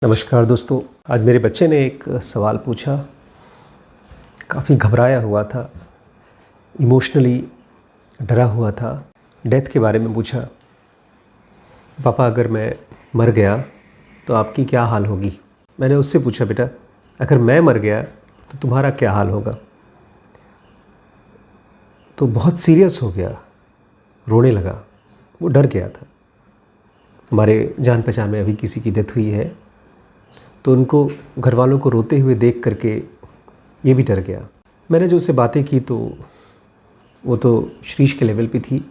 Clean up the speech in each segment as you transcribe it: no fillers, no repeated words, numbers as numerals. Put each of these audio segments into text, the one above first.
नमस्कार दोस्तों। आज मेरे बच्चे ने एक सवाल पूछा, काफ़ी घबराया हुआ था, इमोशनली डरा हुआ था। डेथ के बारे में पूछा, पापा अगर मैं मर गया तो आपकी क्या हाल होगी। मैंने उससे पूछा, बेटा अगर मैं मर गया तो तुम्हारा क्या हाल होगा। तो बहुत सीरियस हो गया, रोने लगा, वो डर गया था। हमारे जान पहचान में अभी किसी की डेथ हुई है तो उनको घर वालों को रोते हुए देख करके ये भी डर गया। मैंने जो उससे बातें की तो वो तो श्रीश के लेवल पे थी,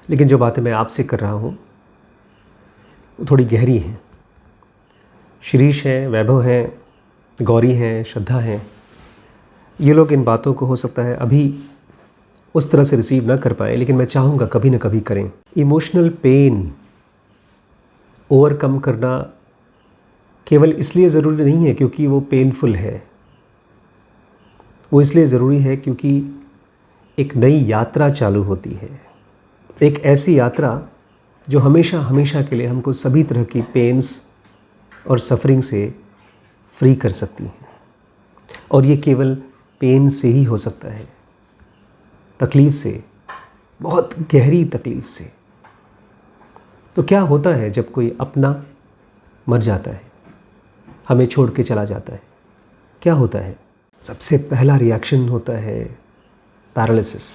लेकिन जो बातें मैं आपसे कर रहा हूँ वो थोड़ी गहरी हैं। श्रीश हैं, वैभव हैं, गौरी हैं, श्रद्धा हैं, ये लोग इन बातों को हो सकता है अभी उस तरह से रिसीव ना कर पाए, लेकिन मैं चाहूँगा कभी ना कभी करें। इमोशनल पेन ओवरकम करना केवल इसलिए ज़रूरी नहीं है क्योंकि वो पेनफुल है, वो इसलिए ज़रूरी है क्योंकि एक नई यात्रा चालू होती है। एक ऐसी यात्रा जो हमेशा हमेशा के लिए हमको सभी तरह की पेन्स और सफरिंग से फ्री कर सकती है। और ये केवल पेन से ही हो सकता है, तकलीफ़ से, बहुत गहरी तकलीफ़ से। तो क्या होता है जब कोई अपना मर जाता है, हमें छोड़ के चला जाता है, क्या होता है? सबसे पहला रिएक्शन होता है पैरालिसिस।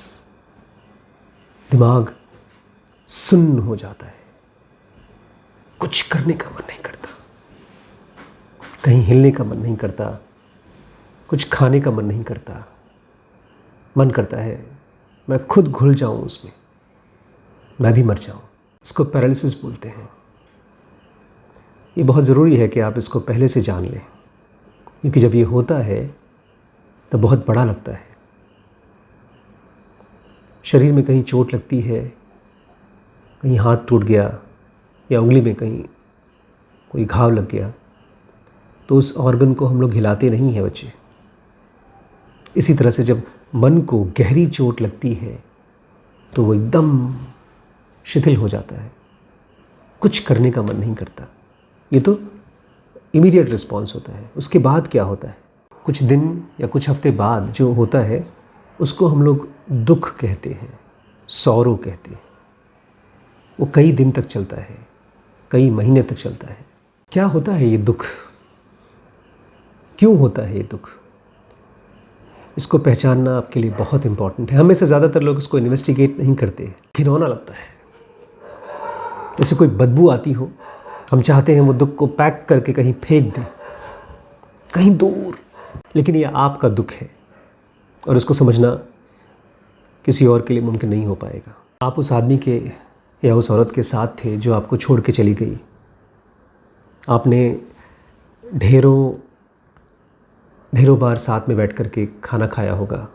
दिमाग सुन्न हो जाता है, कुछ करने का मन नहीं करता, कहीं हिलने का मन नहीं करता, कुछ खाने का मन नहीं करता। मन करता है मैं खुद घुल जाऊं उसमें, मैं भी मर जाऊं। इसको पैरालिसिस बोलते हैं। ये बहुत ज़रूरी है कि आप इसको पहले से जान लें, क्योंकि जब ये होता है तो बहुत बड़ा लगता है। शरीर में कहीं चोट लगती है, कहीं हाथ टूट गया या उंगली में कहीं कोई घाव लग गया, तो उस ऑर्गन को हम लोग हिलाते नहीं हैं बच्चे। इसी तरह से जब मन को गहरी चोट लगती है तो वो एकदम शिथिल हो जाता है, कुछ करने का मन नहीं करता। ये तो इमीडिएट रिस्पॉन्स होता है। उसके बाद क्या होता है? कुछ दिन या कुछ हफ्ते बाद जो होता है उसको हम लोग दुख कहते हैं, सौरो कहते हैं। वो कई दिन तक चलता है, कई महीने तक चलता है। क्या होता है ये दुख? क्यों होता है ये दुख? इसको पहचानना आपके लिए बहुत इम्पॉर्टेंट है। हमें से ज़्यादातर लोग इसको इन्वेस्टिगेट नहीं करते, घिनौना लगता है। जैसे कोई बदबू आती हो, हम चाहते हैं वो दुख को पैक करके कहीं फेंक दें, कहीं दूर। लेकिन ये आपका दुख है और इसको समझना किसी और के लिए मुमकिन नहीं हो पाएगा। आप उस आदमी के या उस औरत के साथ थे जो आपको छोड़ के चली गई। आपने ढेरों बार साथ में बैठ कर के खाना खाया होगा,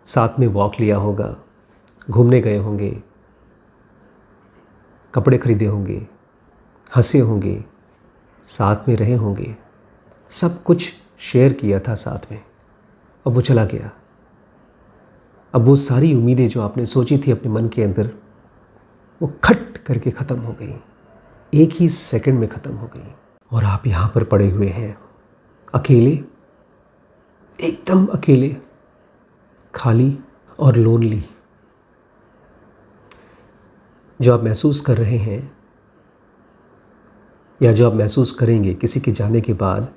साथ में वॉक लिया होगा, घूमने गए होंगे, कपड़े खरीदे होंगे, हंसे होंगे, साथ में रहे होंगे, सब कुछ शेयर किया था साथ में। अब वो चला गया। अब वो सारी उम्मीदें जो आपने सोची थी अपने मन के अंदर, वो खट करके ख़त्म हो गई, एक ही सेकंड में ख़त्म हो गई। और आप यहाँ पर पड़े हुए हैं, अकेले, एकदम अकेले, खाली और लोनली। जो आप महसूस कर रहे हैं या जो आप महसूस करेंगे किसी के जाने के बाद,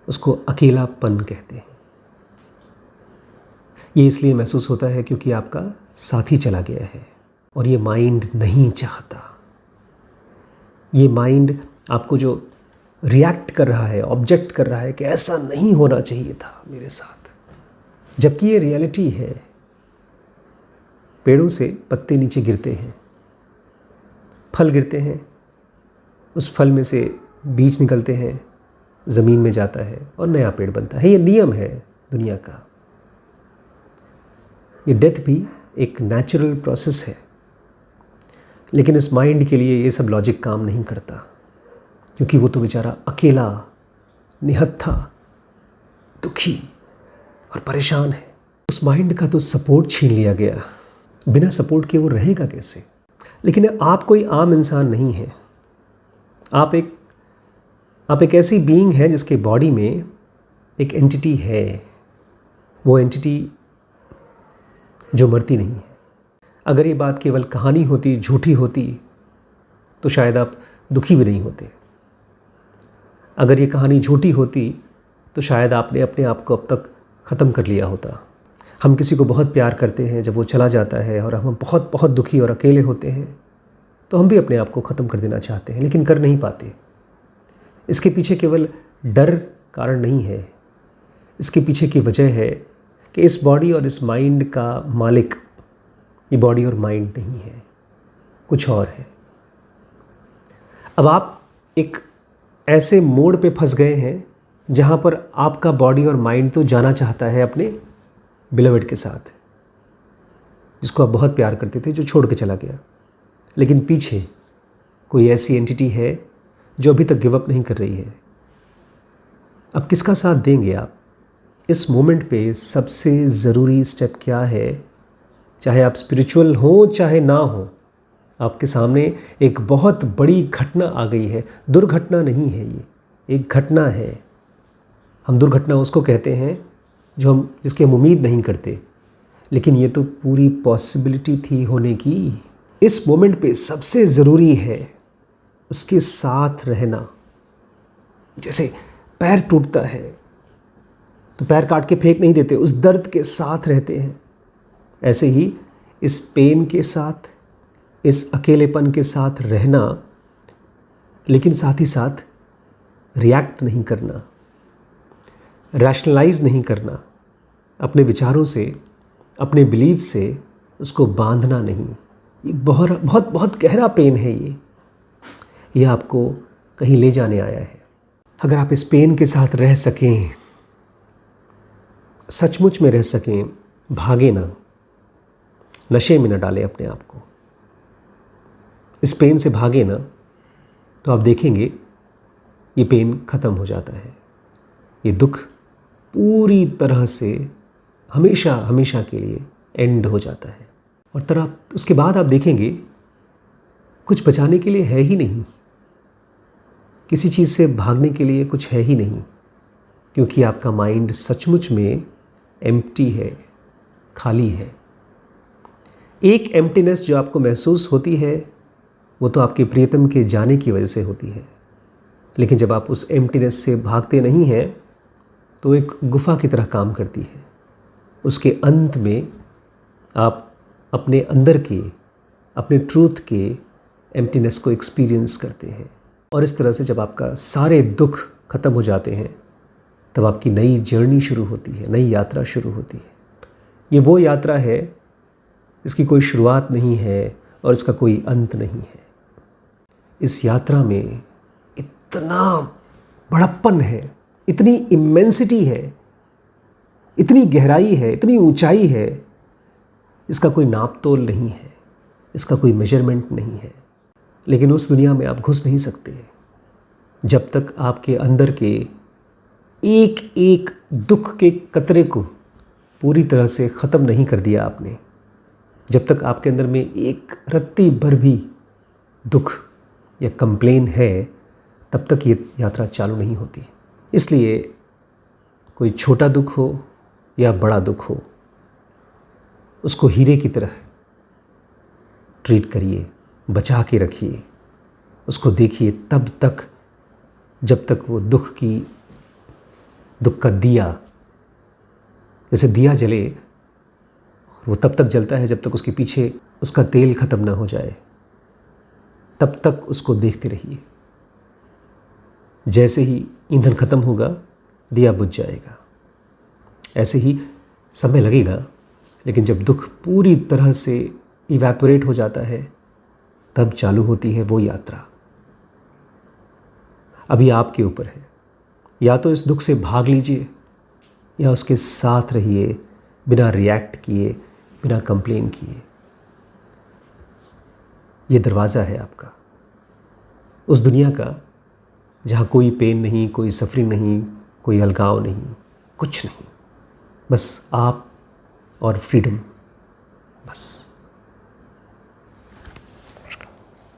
उसको अकेलापन कहते हैं। ये इसलिए महसूस होता है क्योंकि आपका साथी चला गया है और ये माइंड नहीं चाहता। ये माइंड आपको जो रिएक्ट कर रहा है, ऑब्जेक्ट कर रहा है कि ऐसा नहीं होना चाहिए था मेरे साथ, जबकि ये रियलिटी है। पेड़ों से पत्ते नीचे गिरते हैं, फल गिरते हैं, उस फल में से बीज निकलते हैं, ज़मीन में जाता है और नया पेड़ बनता है। ये नियम है दुनिया का। ये डेथ भी एक नेचुरल प्रोसेस है, लेकिन इस माइंड के लिए ये सब लॉजिक काम नहीं करता, क्योंकि वो तो बेचारा अकेला, निहत्था, दुखी और परेशान है। उस माइंड का तो सपोर्ट छीन लिया गया। बिना सपोर्ट के वो रहेगा कैसे? लेकिन आप कोई आम इंसान नहीं है। आप आप एक ऐसी बीइंग है जिसके बॉडी में एक एंटिटी है, वो एंटिटी जो मरती नहीं है। अगर ये बात केवल कहानी होती, झूठी होती, तो शायद आप दुखी भी नहीं होते। अगर ये कहानी झूठी होती तो शायद आपने अपने आप को अब तक ख़त्म कर लिया होता। हम किसी को बहुत प्यार करते हैं, जब वो चला जाता है और हम बहुत बहुत दुखी और अकेले होते हैं तो हम भी अपने आप को ख़त्म कर देना चाहते हैं, लेकिन कर नहीं पाते। इसके पीछे केवल डर कारण नहीं है, इसके पीछे की वजह है कि इस बॉडी और इस माइंड का मालिक ये बॉडी और माइंड नहीं है, कुछ और है। अब आप एक ऐसे मोड़ पे फंस गए हैं जहाँ पर आपका बॉडी और माइंड तो जाना चाहता है अपने बिलवेड के साथ, जिसको आप बहुत प्यार करते थे, जो छोड़ के चला गया। लेकिन पीछे कोई ऐसी एंटिटी है जो अभी तक गिव अप नहीं कर रही है। अब किसका साथ देंगे आप? इस मोमेंट पे सबसे ज़रूरी स्टेप क्या है? चाहे आप स्पिरिचुअल हो चाहे ना हो, आपके सामने एक बहुत बड़ी घटना आ गई है। दुर्घटना नहीं है, ये एक घटना है। हम दुर्घटना उसको कहते हैं जिसकी हम उम्मीद नहीं करते, लेकिन ये तो पूरी पॉसिबिलिटी थी होने की। इस मोमेंट पे सबसे ज़रूरी है उसके साथ रहना। जैसे पैर टूटता है तो पैर काट के फेंक नहीं देते, उस दर्द के साथ रहते हैं। ऐसे ही इस पेन के साथ, इस अकेलेपन के साथ रहना, लेकिन साथ ही साथ रिएक्ट नहीं करना, रैशनलाइज नहीं करना, अपने विचारों से, अपने बिलीफ से उसको बांधना नहीं। ये बहुत बहुत बहुत गहरा पेन है। ये आपको कहीं ले जाने आया है। अगर आप इस पेन के साथ रह सकें, सचमुच में रह सकें, भागे ना, नशे में न डालें अपने आप को, इस पेन से भागे ना, तो आप देखेंगे ये पेन ख़त्म हो जाता है। ये दुख पूरी तरह से हमेशा हमेशा के लिए एंड हो जाता है। और तरह उसके बाद आप देखेंगे कुछ बचाने के लिए है ही नहीं, किसी चीज़ से भागने के लिए कुछ है ही नहीं, क्योंकि आपका माइंड सचमुच में एम्प्टी है, खाली है। एक एम्प्टीनेस जो आपको महसूस होती है वो तो आपके प्रियतम के जाने की वजह से होती है, लेकिन जब आप उस एम्प्टीनेस से भागते नहीं हैं तो एक गुफा की तरह काम करती है। उसके अंत में आप अपने अंदर के, अपने ट्रूथ के एम्प्टीनेस को एक्सपीरियंस करते हैं। और इस तरह से जब आपका सारे दुख ख़त्म हो जाते हैं तब आपकी नई जर्नी शुरू होती है, नई यात्रा शुरू होती है। ये वो यात्रा है इसकी कोई शुरुआत नहीं है और इसका कोई अंत नहीं है। इस यात्रा में इतना बड़प्पन है, इतनी इमेंसिटी है, इतनी गहराई है, इतनी ऊंचाई है, इसका कोई नाप तोल नहीं है, इसका कोई मेजरमेंट नहीं है। लेकिन उस दुनिया में आप घुस नहीं सकते जब तक आपके अंदर के एक एक दुख के कतरे को पूरी तरह से ख़त्म नहीं कर दिया आपने। जब तक आपके अंदर में एक रत्ती भर भी दुख या कंप्लेन है, तब तक ये यात्रा चालू नहीं होती। इसलिए कोई छोटा दुख हो या बड़ा दुख हो, उसको हीरे की तरह ट्रीट करिए, बचा के रखिए, उसको देखिए तब तक जब तक वो दुख का दिया, जैसे दिया जले, वो तब तक जलता है जब तक उसके पीछे उसका तेल ख़त्म ना हो जाए। तब तक उसको देखते रहिए। जैसे ही ईंधन ख़त्म होगा दिया बुझ जाएगा। ऐसे ही समय लगेगा, लेकिन जब दुख पूरी तरह से इवैपोरेट हो जाता है तब चालू होती है वो यात्रा। अभी आपके ऊपर है, या तो इस दुख से भाग लीजिए या उसके साथ रहिए, बिना रिएक्ट किए, बिना कंप्लेन किए। ये दरवाज़ा है आपका उस दुनिया का जहाँ कोई पेन नहीं, कोई सफरिंग नहीं, कोई अलगाव नहीं, कुछ नहीं, बस आप और फ्रीडम, बस।